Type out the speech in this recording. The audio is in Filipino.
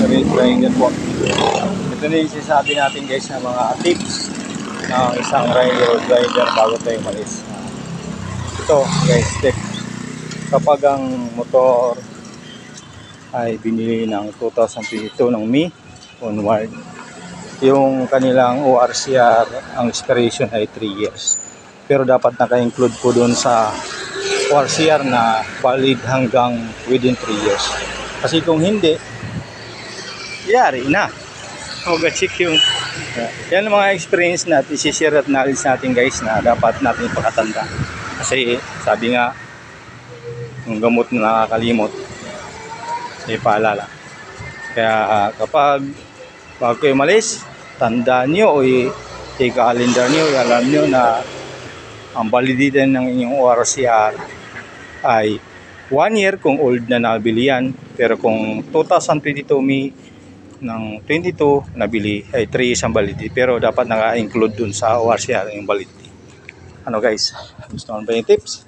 grinder po. Ito na yung sinasabi natin guys na mga tips ng isang railroad rider bago tayo malis. Ito guys, tips. Kapag ang motor ay binili ng 2022 ng May onward, yung kanilang ORCR, ang expiration ay 3 years. Pero dapat naka-include po doon sa ORCR na valid hanggang within 3 years. Kasi kung hindi, yari na. Check yung yan ang mga experience natin, isi-share at knowledge natin guys na dapat natin pakatanda. Kasi sabi nga, yung gamot na nakakalimot, ay paalala. Kaya kapag bago kayo malis, tandaan nyo o i-calendar nyo, alam nyo na ang validity ng inyong ORCR ay 1 year kung old na nabili yan. Pero kung 2022 May ng 22 nabili ay 3 years ang validity. Pero dapat naka-include dun sa ORCR yung validity. Ano guys, gusto mo ba yung tips?